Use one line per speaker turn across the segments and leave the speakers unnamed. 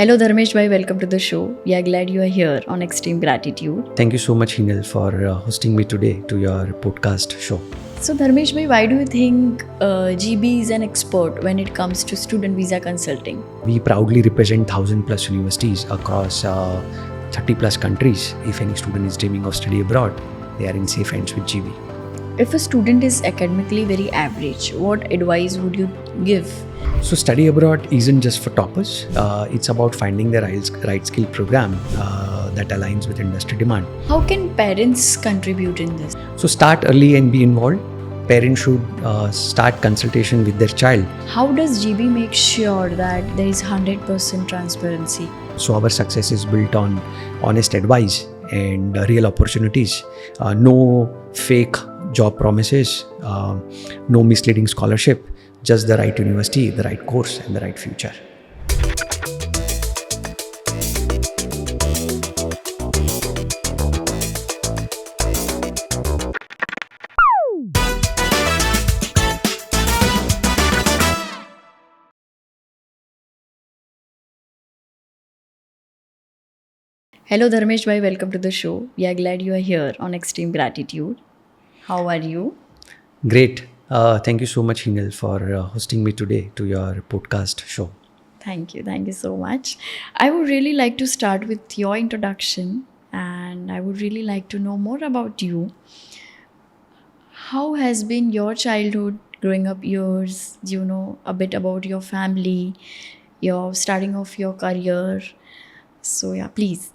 Hello Dharmesh bhai, welcome to the show. We are glad you are here on Extreme Gratitude.
Thank you so much, Hinal, for hosting me today to your podcast show.
So Dharmesh bhai, why do you think GeeBee is an expert when it comes to student visa consulting?
We proudly represent 1,000 plus universities across 30 plus countries. If any student is dreaming of study abroad, they are in safe hands with GeeBee.
If a student is academically very average, what advice would you give?
So study abroad isn't just for toppers. It's about finding the right skill program that aligns with industry demand.
How can parents contribute in this?
So start early and be involved. Parents should start consultation with their child.
How does GeeBee make sure that there is 100% transparency?
So our success is built on honest advice and real opportunities. No fake job promises, no misleading scholarship, just the right university, the right course, and the right future.
Hello Dharmesh bhai, welcome to the show. We are glad you are here on Extreme Gratitude. How are you?
Great. Thank you so much, Hinal, for hosting me today to your podcast show.
Thank you so much. I would really like to start with your introduction and I would really like to know more about you. How has been your childhood, growing up years? Do you know a bit about your family, your starting of your career? So yeah, please.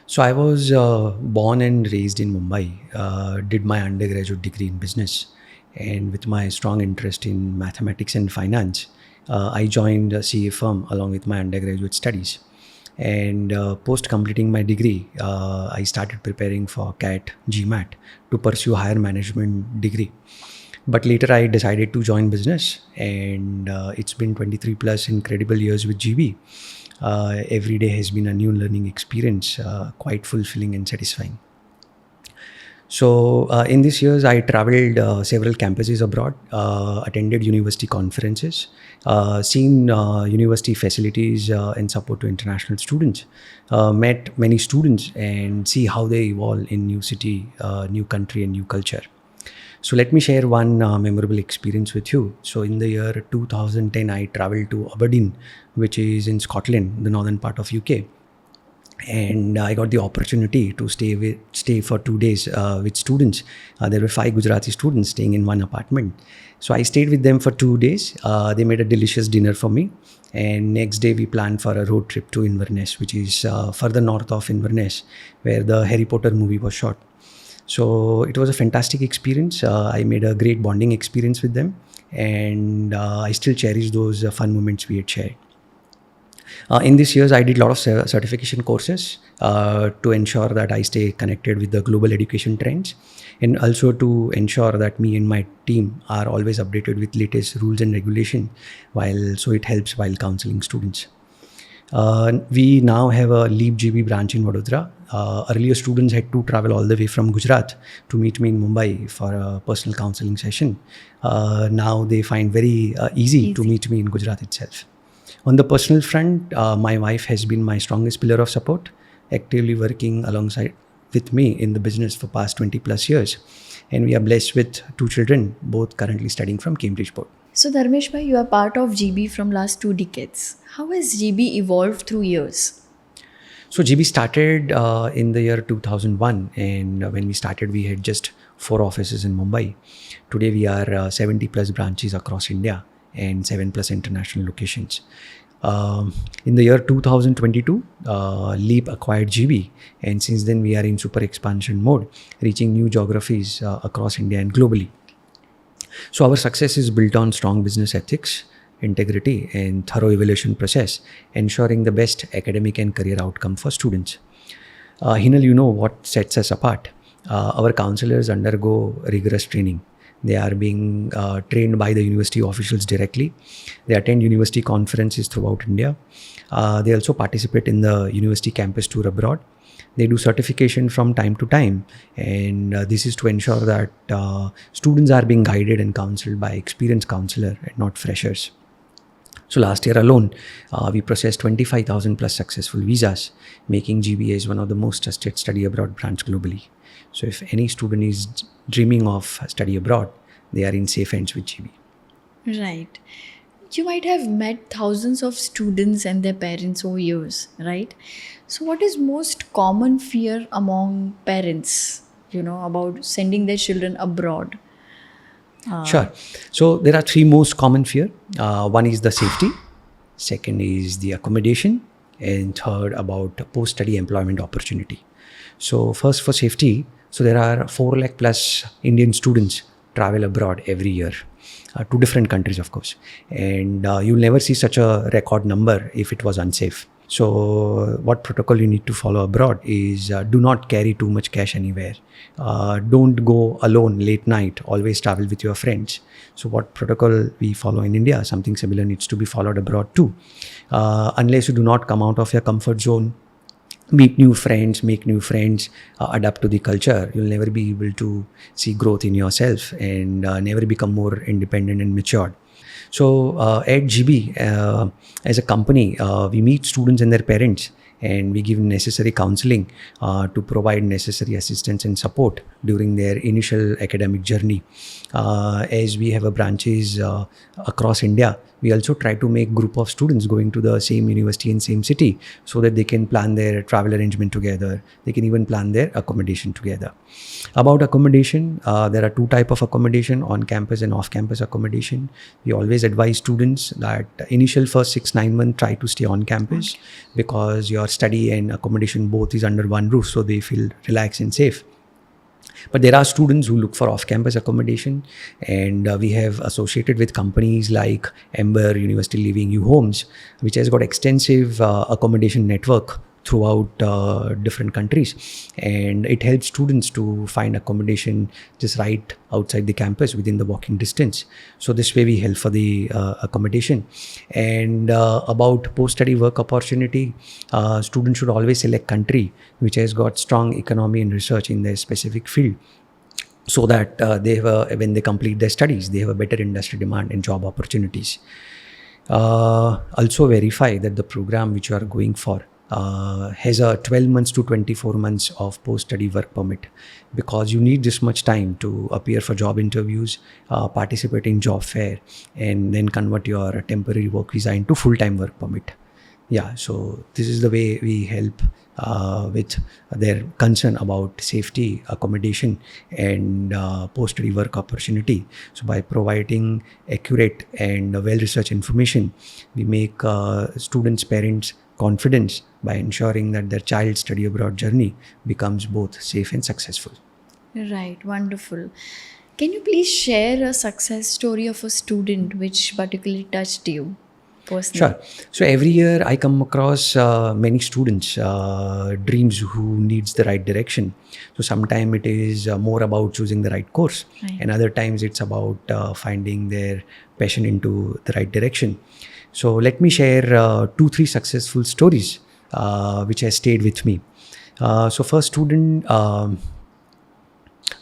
So I was born and raised in Mumbai, did my undergraduate degree in business, and with my strong interest in mathematics and finance, I joined a CA firm along with my undergraduate studies. And post completing my degree, I started preparing for CAT GMAT to pursue higher management degree. But later I decided to join business, and it's been 23 plus incredible years with GeeBee. Every day has been a new learning experience, quite fulfilling and satisfying. So in these years, I traveled several campuses abroad, attended university conferences, seen university facilities and support to international students, met many students and see how they evolve in new city, new country and new culture. So let me share one memorable experience with you. So in the year 2010, I traveled to Aberdeen, which is in Scotland, the northern part of UK. And I got the opportunity to stay for 2 days with students. There were 5 Gujarati students staying in one apartment. So I stayed with them for 2 days. They made a delicious dinner for me. And next day we planned for a road trip to Inverness, which is further north of Inverness, where the Harry Potter movie was shot. So it was a fantastic experience. I made a great bonding experience with them. And I still cherish those fun moments we had shared. In these years, I did a lot of certification courses to ensure that I stay connected with the global education trends, and also to ensure that me and my team are always updated with latest rules and regulation, so it helps while counseling students. We now have a Leap GeeBee branch in Vadodara. Earlier, students had to travel all the way from Gujarat to meet me in Mumbai for a personal counseling session. Now they find very easy to meet me in Gujarat itself. On the personal front, my wife has been my strongest pillar of support, actively working alongside with me in the business for past 20 plus years. And we are blessed with 2 children, both currently studying from Cambridge Board.
So Dharmesh bhai, you are part of GeeBee from last 2 decades. How has GeeBee evolved through years?
So GeeBee started in the year 2001, and when we started, we had just 4 offices in Mumbai. Today, we are 70 plus branches across India and 7 plus international locations. In the year 2022, Leap acquired GeeBee, and since then we are in super expansion mode, reaching new geographies across India and globally. So our success is built on strong business ethics, integrity, and thorough evaluation process, ensuring the best academic and career outcome for students. Hinal, you know what sets us apart? Our counselors undergo rigorous training. They are being trained by the university officials directly. They attend university conferences throughout India. They also participate in the university campus tour abroad. They do certification from time to time, and this is to ensure that students are being guided and counseled by experienced counselor and not freshers. So last year alone, we processed 25,000 plus successful visas, making GBA as one of the most trusted study abroad brands globally. So if any student is dreaming of study abroad, they are in safe hands with GB.
Right. You might have met thousands of students and their parents over years, right? So, what is most common fear among parents, about sending their children abroad?
Sure. So there are three most common fear. One is the safety, second is the accommodation, and third about post-study employment opportunity. So first for safety, so there are 4 lakh plus Indian students travel abroad every year. To different countries, of course, and you'll never see such a record number if it was unsafe. So, what protocol you need to follow abroad is do not carry too much cash anywhere. Don't go alone late night. Always travel with your friends. So, what protocol we follow in India, something similar needs to be followed abroad too. Unless you do not come out of your comfort zone, meet new friends, make new friends, adapt to the culture, you'll never be able to see growth in yourself and never become more independent and matured. So at GB, as a company, we meet students and their parents and we give necessary counseling to provide necessary assistance and support during their initial academic journey. As we have a branches across India, we also try to make group of students going to the same university in same city so that they can plan their travel arrangement together. They can even plan their accommodation together. About accommodation, there are two type of accommodation: on campus and off campus accommodation. We always advise students that initial first 6-9 months try to stay on campus because your study and accommodation both is under one roof, so they feel relaxed and safe. But there are students who look for off-campus accommodation, and we have associated with companies like Ember, University Living, U Homes, which has got extensive accommodation network throughout different countries, and it helps students to find accommodation just right outside the campus within the walking distance. So this way we help for the accommodation. And about post-study work opportunity, students should always select country which has got strong economy and research in their specific field, so that when they complete their studies, they have a better industry demand and job opportunities. Also verify that the program which you are going for has a 12 months to 24 months of post-study work permit, because you need this much time to appear for job interviews, participate in job fair, and then convert your temporary work visa into full-time work permit. Yeah, so this is the way we help with their concern about safety, accommodation, and post-study work opportunity. So by providing accurate and well-researched information, we make students, parents confidence by ensuring that their child's study abroad journey becomes both safe and successful.
Right, wonderful. Can you please share a success story of a student which particularly touched you personally?
Sure. So every year I come across many students, dreams who needs the right direction. So sometimes it is more about choosing the right course,
Right.
and other times it's about finding their passion into the right direction. So let me share 2-3 successful stories which has stayed with me. So first student,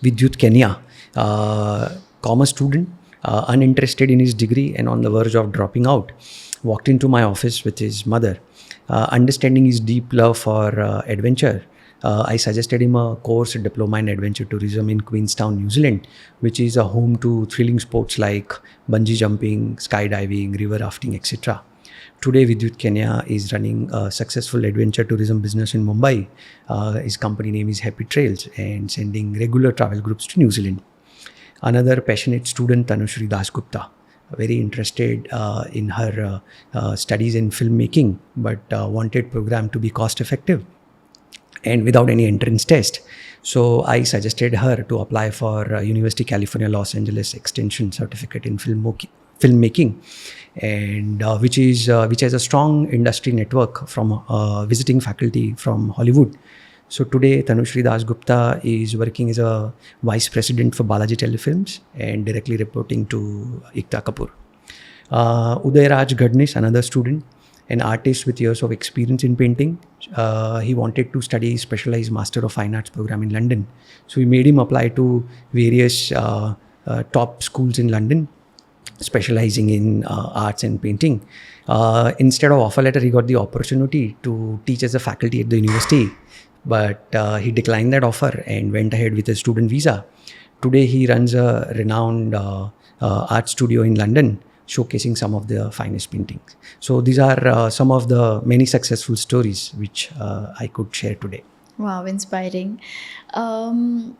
Vidyut Kenya, commerce student, uninterested in his degree and on the verge of dropping out, walked into my office with his mother. Understanding his deep love for adventure, I suggested him a course, Diploma in Adventure Tourism in Queenstown, New Zealand, which is a home to thrilling sports like bungee jumping, skydiving, river rafting, etc. Today, Vidyut Kenya is running a successful adventure tourism business in Mumbai. His company name is Happy Trails and sending regular travel groups to New Zealand. Another passionate student, Tanushri Dasgupta, very interested in her studies in filmmaking, but wanted program to be cost effective and without any entrance test. So I suggested her to apply for University California Los Angeles Extension Certificate in filmmaking, and which has a strong industry network from visiting faculty from Hollywood. So today, Tanushri Dasgupta is working as a vice president for Balaji Telefilms and directly reporting to Ekta Kapoor. Uday Raj Gadnis, another student, an artist with years of experience in painting. He wanted to study specialized Master of Fine Arts program in London. So we made him apply to various top schools in London. specializing in arts and painting. Instead of offer letter, he got the opportunity to teach as a faculty at the university, but he declined that offer and went ahead with a student visa. Today, he runs a renowned art studio in London, showcasing some of the finest paintings. So these are some of the many successful stories which I could share today.
Wow, inspiring. Um,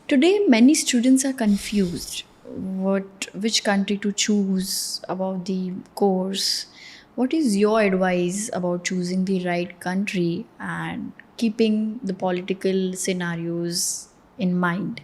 Today, many students are confused which country to choose about the course. What is your advice about choosing the right country and keeping the political scenarios in mind?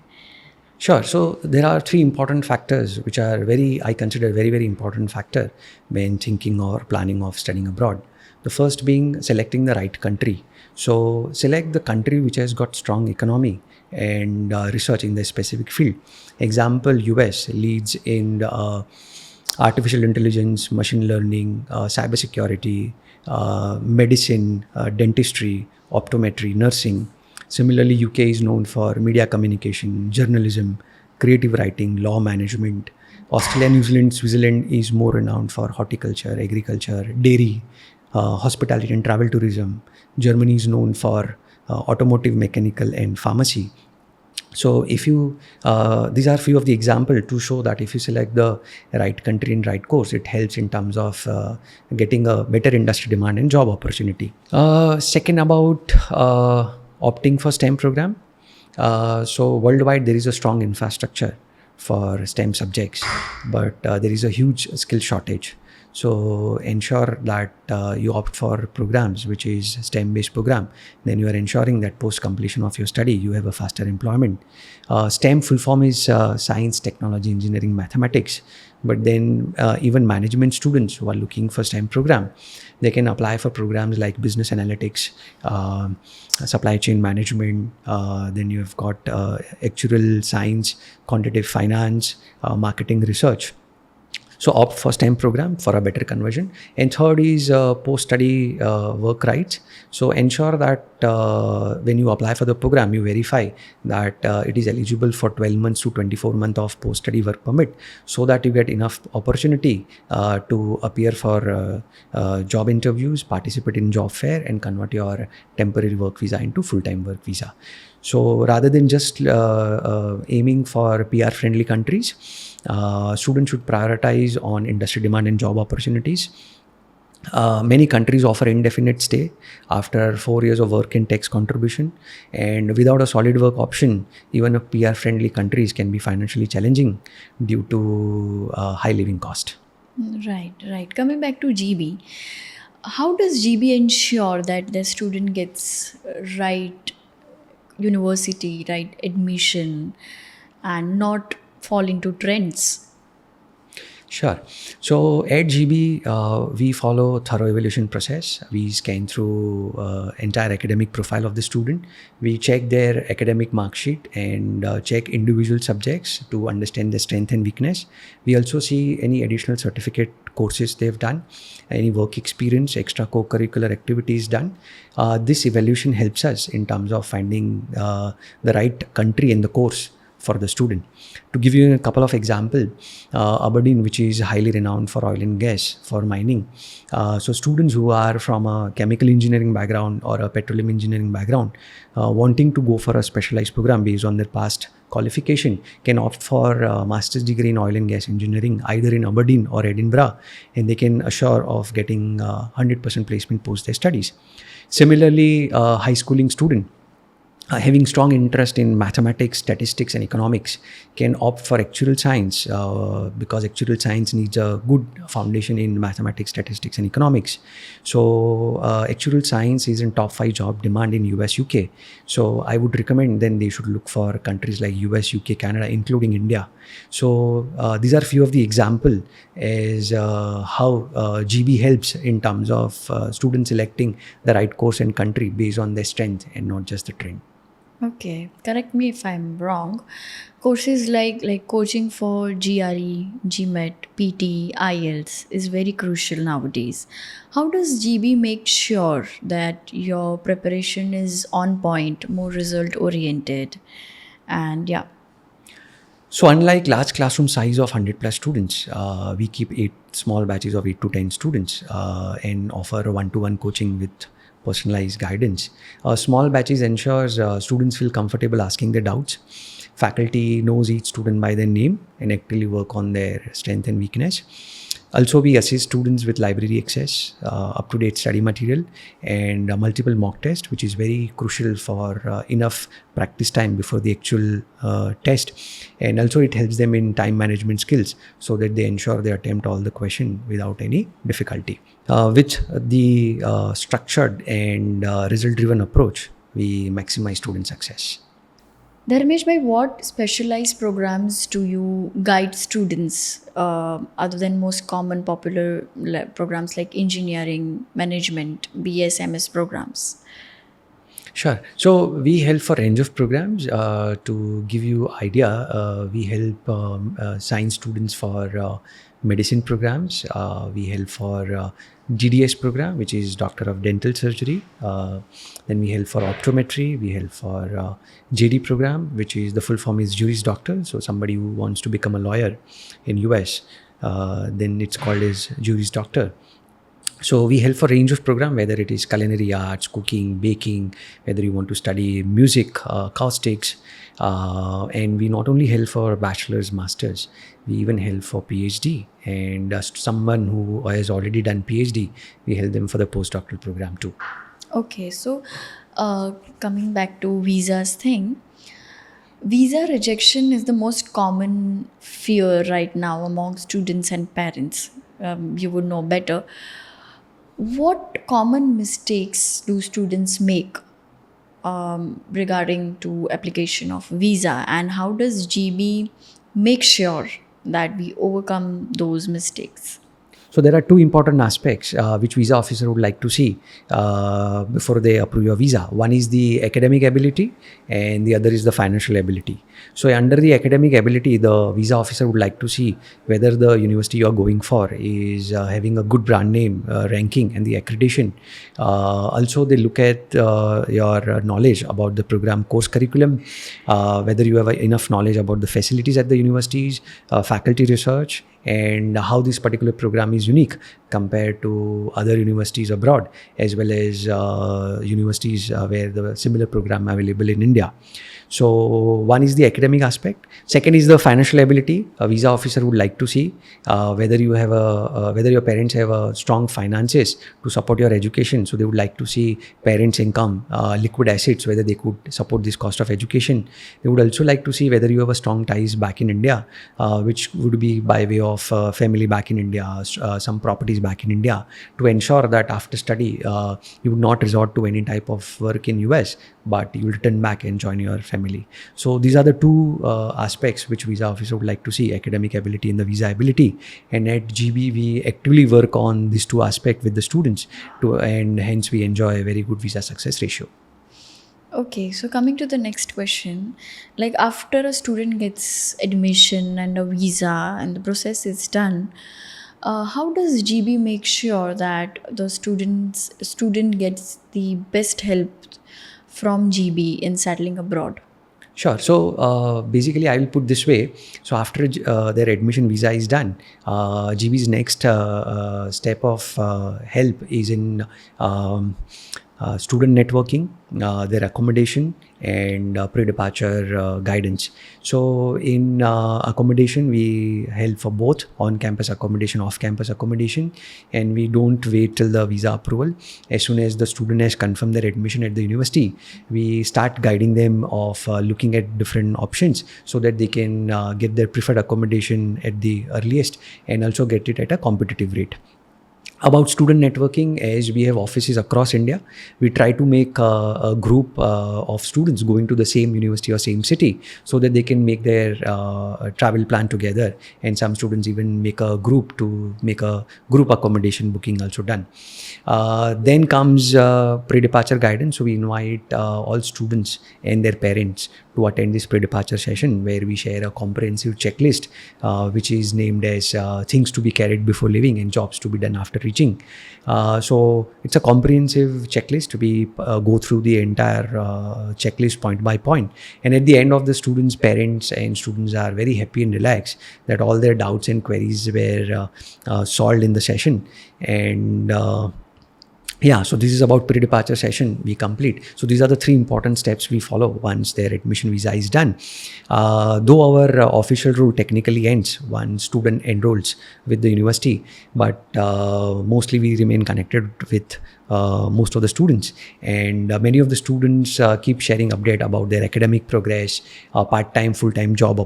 Sure. So there are three important factors which are I consider very, very important factor when thinking or planning of studying abroad. The first being selecting the right country. So select the country which has got strong economy and research in the specific field. Example, US leads in artificial intelligence, machine learning, cybersecurity, medicine, dentistry, optometry, nursing. Similarly, UK is known for media communication, journalism, creative writing, law management. Australia, New Zealand, Switzerland is more renowned for horticulture, agriculture, dairy, hospitality and travel tourism. Germany is known for automotive, mechanical, and pharmacy. So if you, these are few of the example to show that if you select the right country and right course, it helps in terms of getting a better industry demand and job opportunity. Second, about opting for STEM program. So worldwide, there is a strong infrastructure for STEM subjects, but there is a huge skill shortage. So ensure that you opt for programs which is STEM-based program. Then you are ensuring that post completion of your study, you have a faster employment. STEM full form is science, technology, engineering, mathematics. But then even management students who are looking for STEM program, they can apply for programs like business analytics, supply chain management. Then you have got actuarial science, quantitative finance, marketing research. So opt for STEM program for a better conversion. And third is post-study work rights. So ensure that when you apply for the program, you verify that it is eligible for 12 months to 24 months of post-study work permit, so that you get enough opportunity to appear for job interviews, participate in job fair, and convert your temporary work visa into full-time work visa. So rather than just aiming for PR-friendly countries, students should prioritize on industry demand and job opportunities. Many countries offer indefinite stay after 4 years of work and tax contribution. And without a solid work option, even a PR-friendly countries can be financially challenging due to high living cost.
Right, right. Coming back to GB, how does GB ensure that the student gets right university, right admission, and not fall into trends?
Sure. So at GB, we follow thorough evaluation process. We scan through entire academic profile of the student. We check their academic mark sheet and check individual subjects to understand their strength and weakness. We also see any additional certificate courses they've done, any work experience, extra co-curricular activities done. This evaluation helps us in terms of finding the right country and the course for the student. To give you a couple of examples, Aberdeen, which is highly renowned for oil and gas, for mining. So students who are from a chemical engineering background or a petroleum engineering background, wanting to go for a specialized program based on their past qualification, can opt for a master's degree in oil and gas engineering, either in Aberdeen or Edinburgh, and they can assure of getting 100% placement post their studies. Similarly, high schooling student having strong interest in mathematics, statistics, and economics can opt for actuarial science because actuarial science needs a good foundation in mathematics, statistics, and economics. So actuarial science is in top 5 job demand in US, UK. So I would recommend then they should look for countries like US, UK, Canada, including India. So these are few of the example as how GB helps in terms of students selecting the right course and country based on their strength and not just the trend.
Okay, correct me if I'm wrong. Courses like coaching for GRE, GMAT, PT, IELTS is very crucial nowadays. How does GB make sure that your preparation is on point, more result oriented? And yeah.
So unlike large classroom size of 100 plus students, we keep 8 small batches of 8 to 10 students and offer one-to-one coaching with personalized guidance. Small batches ensures students feel comfortable asking their doubts. Faculty knows each student by their name and actively work on their strength and weakness. Also, we assist students with library access, up-to-date study material, and multiple mock tests, which is very crucial for enough practice time before the actual test. And also, it helps them in time management skills so that they ensure they attempt all the question without any difficulty. With the structured and result-driven approach, we maximize student success.
Dharmesh, by what specialized programs do you guide students other than most common popular programs like engineering, management, BS, MS programs?
Sure. So we help for range of programs. To give you idea, we help science students for medicine programs. We help for GDS program, which is Doctor of Dental Surgery. Then we help for optometry. We help for JD program, which is the full form is Juris Doctor. So somebody who wants to become a lawyer in US, then it's called as Juris Doctor. So we help for range of program, whether it is culinary arts, cooking, baking, whether you want to study music, acoustics, and we not only help for bachelor's, master's, we even help for PhD. And someone who has already done PhD, we help them for the postdoctoral program too.
Okay, so coming back to visas thing, visa rejection is the most common fear right now among students and parents. You would know better. What common mistakes do students make regarding to application of visa, and how does GB make sure that we overcome those mistakes?
So there are two important aspects which visa officer would like to see before they approve your visa. One is the academic ability and the other is the financial ability. So under the academic ability, the visa officer would like to see whether the university you are going for is having a good brand name, ranking and the accreditation. Also, they look at your knowledge about the program course curriculum, whether you have enough knowledge about the facilities at the universities, faculty research, and how this particular program is unique compared to other universities abroad, as well as universities where the similar program available in India. So one is the academic aspect. Second is the financial ability. A visa officer would like to see whether you have whether your parents have a strong finances to support your education. So they would like to see parents' income, liquid assets, whether they could support this cost of education. They would also like to see whether you have a strong ties back in India, which would be by way of family back in India, some properties back in India, to ensure that after study you would not resort to any type of work in US, but you will return back and join your family. So these are the two aspects which visa officer would like to see: academic ability and the visa ability. And at GB we actively work on these two aspects with the students and hence we enjoy a very good visa success ratio.
Okay, so coming to the next question, like after a student gets admission and a visa and the process is done, how does GB make sure that the student gets the best help from GB in settling abroad?
Sure. So basically, I will put this way. So after their admission visa is done, GB's next step of help is in student networking, their accommodation, and pre-departure guidance. So in accommodation, we help for both on-campus accommodation, off-campus accommodation, and we don't wait till the visa approval. As soon as the student has confirmed their admission at the university, we start guiding them of looking at different options so that they can get their preferred accommodation at the earliest and also get it at a competitive rate. About student networking, as we have offices across India, we try to make a group of students going to the same university or same city so that they can make their travel plan together. And some students even make a group to make a group accommodation booking also done. Then comes pre-departure guidance. So we invite all students and their parents to attend this pre-departure session where we share a comprehensive checklist which is named as things to be carried before leaving and jobs to be done after reaching. teaching. So it's a comprehensive checklist to be go through the entire checklist point by point. And at the end of the students, parents and students are very happy and relaxed that all their doubts and queries were solved in the session. And yeah, so this is about pre-departure session we complete. So these are the 3 important steps we follow once their admission visa is done. Though our official rule technically ends once student enrolls with the university, but mostly we remain connected with most of the students, and many of the students keep sharing update about their academic progress, part-time, full-time job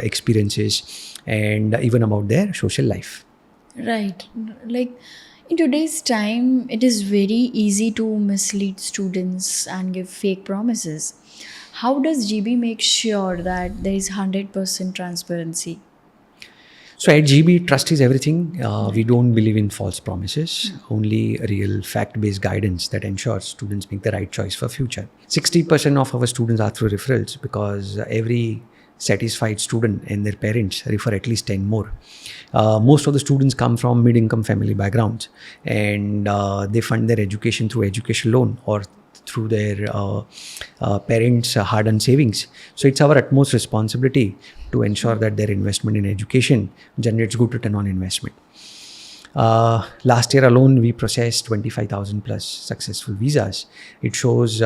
experiences, and even about their social life.
Right. Like in today's time, it is very easy to mislead students and give fake promises. How does GB make sure that there is 100% transparency?
So at GB, trust is everything. We don't believe in false promises, only real fact-based guidance that ensures students make the right choice for future. 60% of our students are through referrals because every satisfied student and their parents refer at least 10 more. Most of the students come from mid-income family backgrounds, and they fund their education through education loan or through their parents' hard-earned savings. So it's our utmost responsibility to ensure that their investment in education generates good return on investment. Last year alone, we processed 25,000 plus successful visas. It shows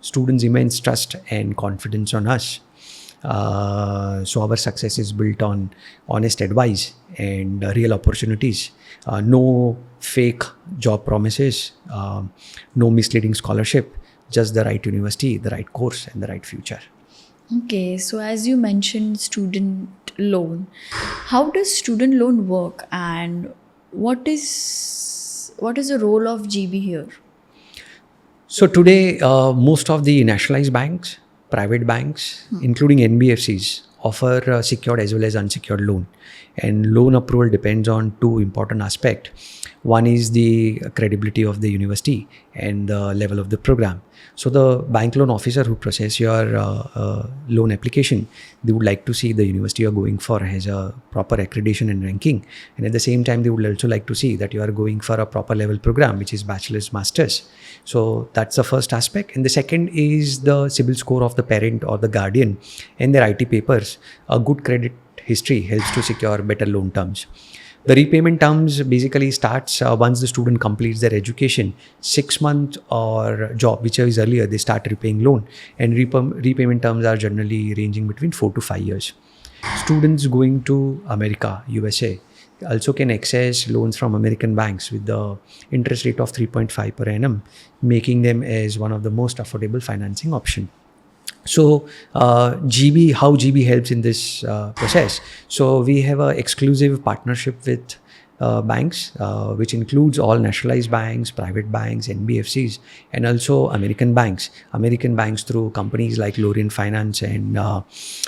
students' immense trust and confidence on us. So our success is built on honest advice and real opportunities. No fake job promises, no misleading scholarship, just the right university, the right course, and the right future.
Okay, so as you mentioned, student loan. How does student loan work, and what is the role of GB here?
So today, most of the nationalized banks, private banks, including NBFCs, offer secured as well as unsecured loan. And loan approval depends on 2 important aspects. One is the credibility of the university and the level of the program. So the bank loan officer who process your loan application, they would like to see the university you're going for has a proper accreditation and ranking. And at the same time, they would also like to see that you are going for a proper level program, which is bachelor's, master's. So that's the first aspect. And the second is the CIBIL score of the parent or the guardian and their IT papers. A good credit history helps to secure better loan terms. The repayment terms basically starts once the student completes their education, 6 months or job, whichever is earlier, they start repaying loan. And repayment terms are generally ranging between 4 to 5 years. Students going to America, USA, also can access loans from American banks with the interest rate of 3.5 per annum, making them as one of the most affordable financing option. So GB, how GB helps in this process? So we have an exclusive partnership with banks, which includes all nationalized banks, private banks, NBFCs, and also American banks. American banks through companies like Lorient Finance and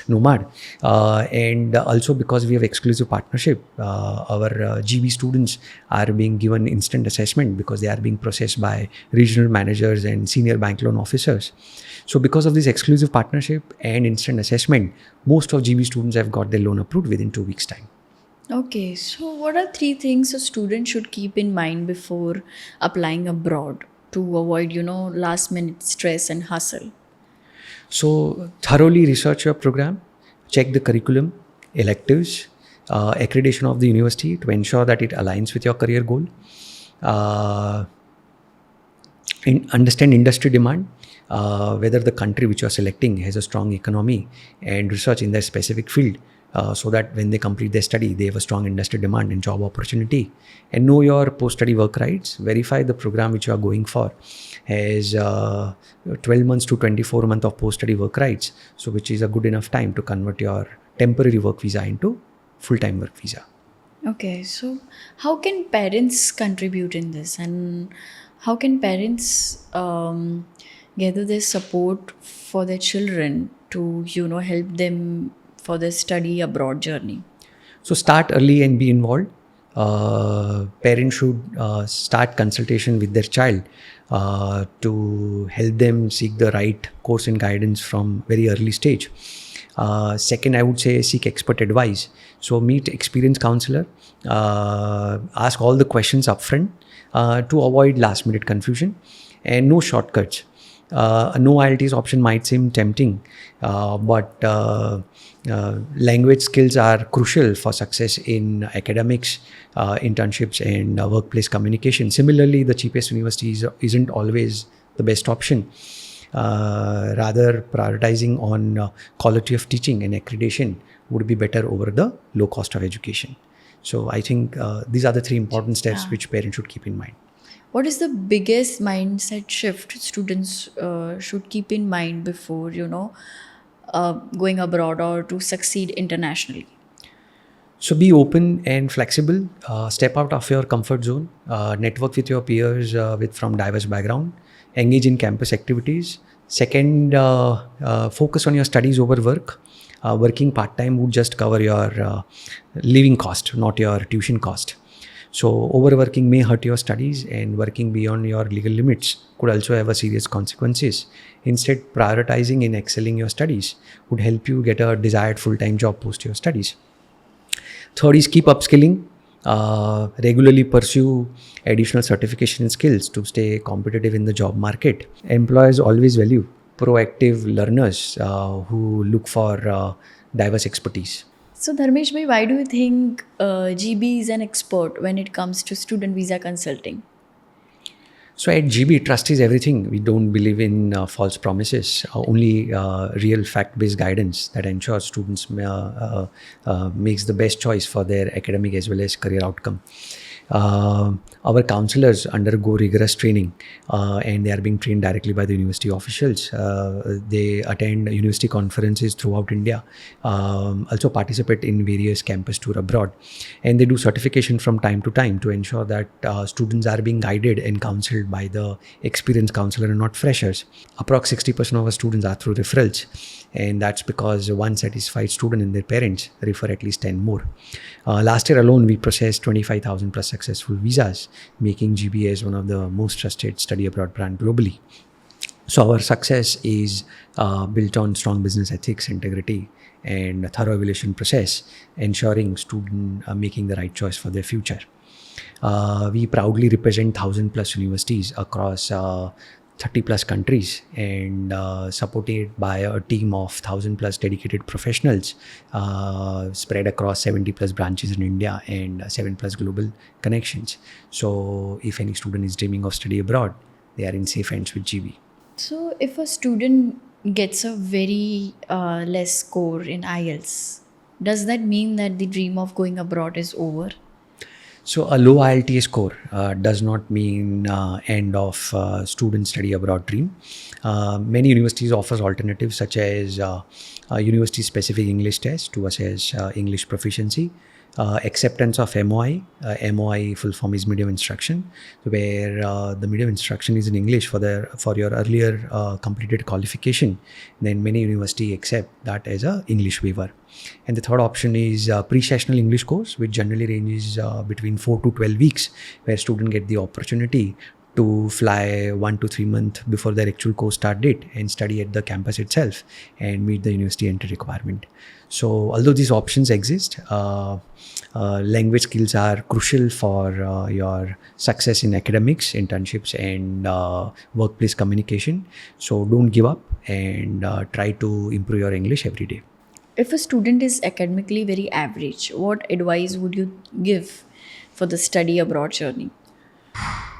Nomad. And also because we have exclusive partnership, our GB students are being given instant assessment because they are being processed by regional managers and senior bank loan officers. So because of this exclusive partnership and instant assessment, most of GB students have got their loan approved within 2 weeks' time.
Okay, so what are 3 things a student should keep in mind before applying abroad to avoid, last minute stress and hustle?
So thoroughly research your program, check the curriculum, electives, accreditation of the university to ensure that it aligns with your career goal. Understand industry demand, whether the country which you are selecting has a strong economy, and research in their specific field so that when they complete their study, they have a strong industry demand and job opportunity. And know your post-study work rights. Verify the program which you are going for has 12 months to 24 months of post-study work rights, so which is a good enough time to convert your temporary work visa into full-time work visa.
Okay, so how can parents contribute in this, and how can parents gather their support for their children to help them for their study abroad journey?
So start early and be involved. Parents should start consultation with their child to help them seek the right course and guidance from very early stage. Second, I would say seek expert advice. So meet experienced counselor, ask all the questions upfront to avoid last minute confusion, and no shortcuts. A no IELTS option might seem tempting, but language skills are crucial for success in academics, internships, and workplace communication. Similarly, the cheapest university isn't always the best option. Rather, prioritizing on quality of teaching and accreditation would be better over the low cost of education. So I think these are the three important steps which parents should keep in mind.
What is the biggest mindset shift students should keep in mind before, going abroad or to succeed internationally?
So be open and flexible. Step out of your comfort zone. Network with your peers with from diverse background. Engage in campus activities. Second, focus on your studies over work. Working part time would just cover your living cost, not your tuition cost. So overworking may hurt your studies, and working beyond your legal limits could also have a serious consequences. Instead, prioritizing and excelling your studies would help you get a desired full-time job post your studies. Third is keep upskilling. Regularly pursue additional certification skills to stay competitive in the job market. Employers always value proactive learners who look for diverse expertise.
So, Dharmesh bhai, why do you think GB is an expert when it comes to student visa consulting?
So at GeeBee, trust is everything. We don't believe in false promises, only real fact-based guidance that ensures students makes the best choice for their academic as well as career outcome. Our counselors undergo rigorous training and they are being trained directly by the university officials. They attend university conferences throughout India, also participate in various campus tour abroad, and they do certification from time to time to ensure that students are being guided and counseled by the experienced counselor and not freshers. Approx 60% of our students are through referrals, and that's because one satisfied student and their parents refer at least 10 more. Last year alone, we processed 25,000 plus successful visas, making GeeBee as one of the most trusted study abroad brand globally. So our success is built on strong business ethics, integrity, and a thorough evaluation process, ensuring students are making the right choice for their future. We proudly represent 1,000 plus universities across 30 plus countries and supported by a team of 1,000 plus dedicated professionals spread across 70 plus branches in India and 7 plus global connections. So if any student is dreaming of study abroad, they are in safe hands with GeeBee.
So, if a student gets a very less score in IELTS, does that mean that the dream of going abroad is over?
So a low IELTS score does not mean end of student study abroad dream. Many universities offers alternatives such as university specific English test to assess English proficiency, acceptance of MOI. MOI full form is medium instruction, where the medium instruction is in English for your earlier completed qualification. Then many university accept that as a English waiver. And the third option is pre-sessional English course, which generally ranges between 4 to 12 weeks, where students get the opportunity to fly 1 to 3 months before their actual course start date and study at the campus itself and meet the university entry requirement. So although these options exist, language skills are crucial for your success in academics, internships, and workplace communication. So don't give up and try to improve your English every day.
If a student is academically very average, what advice would you give for the study abroad journey?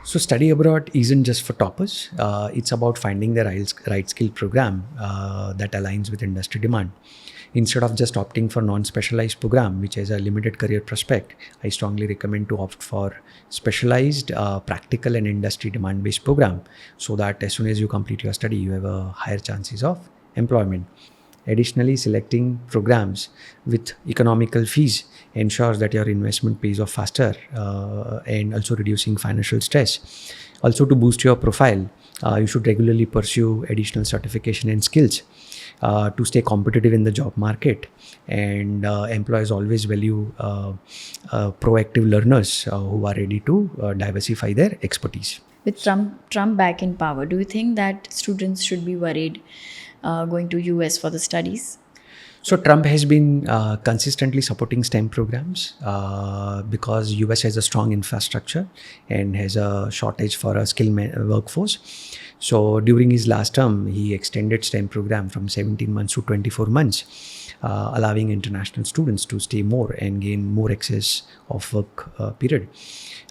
So study abroad isn't just for toppers. It's about finding the right skill program that aligns with industry demand. Instead of just opting for non-specialized program, which has a limited career prospect, I strongly recommend to opt for specialized, practical and industry demand-based program, so that as soon as you complete your study, you have a higher chances of employment. Additionally, selecting programs with economical fees ensures that your investment pays off faster and also reducing financial stress. Also, to boost your profile, you should regularly pursue additional certification and skills to stay competitive in the job market. And employers always value proactive learners who are ready to diversify their expertise.
With Trump back in power, do you think that students should be worried going to US for the studies?
So Trump has been consistently supporting STEM programs because US has a strong infrastructure and has a shortage for a skilled workforce. So during his last term, he extended STEM program from 17 months to 24 months, allowing international students to stay more and gain more access of work period.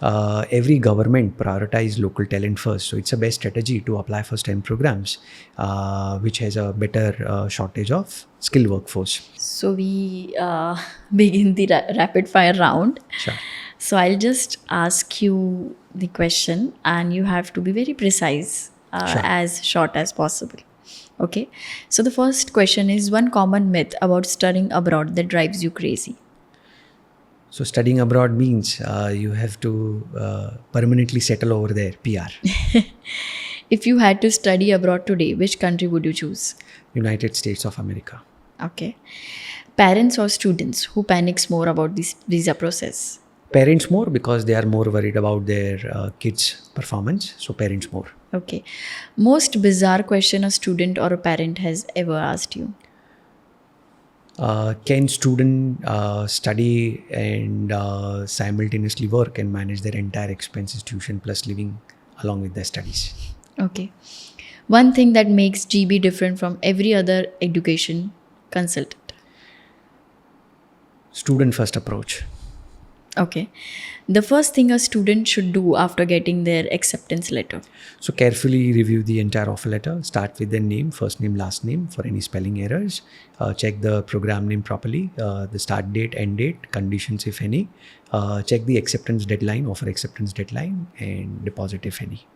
Every government prioritize local talent first, so it's a best strategy to apply for STEM programs, which has a better shortage of skilled workforce.
So we begin the rapid fire round.
Sure.
So I'll just ask you the question, and you have to be very precise,
Sure.
as short as possible. Okay. So the first question is, one common myth about studying abroad that drives you crazy.
So studying abroad means you have to permanently settle over there, PR.
If you had to study abroad today, which country would you choose?
United States of America.
Okay. Parents or students, who panics more about this visa process?
Parents more because they are more worried about their kids' performance. So parents more.
Okay. Most bizarre question a student or a parent has ever asked you?
Can student study and simultaneously work and manage their entire expenses, tuition plus living along with their studies?
Okay. One thing that makes GeeBee different from every other education consultant.
Student first approach.
Okay. The first thing a student should do after getting their acceptance letter.
So carefully review the entire offer letter. Start with their name, first name, last name for any spelling errors. Check the program name properly, the start date, end date, conditions if any. Check the acceptance deadline, offer acceptance deadline, and deposit if any.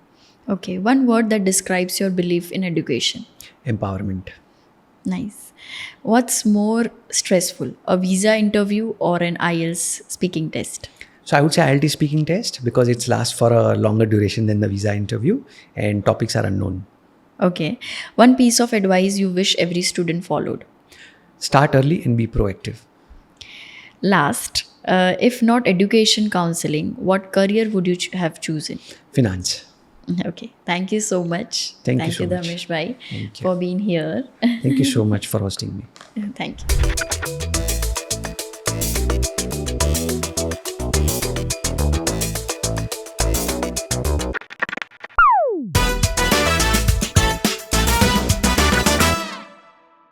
Okay. One word that describes your belief in education.
Empowerment.
Nice. What's more stressful, a visa interview or an IELTS speaking test?
So I would say IELTS speaking test because it's lasts for a longer duration than the visa interview and topics are unknown.
Okay. One piece of advice you wish every student followed.
Start early and be proactive.
Last, if not education counseling, what career would you have chosen?
Finance.
Okay. Thank you so much.
Thank you so much.
Dharmesh Bhai,
Thank you.
for being here.
Thank you so much for hosting me.
Thank you.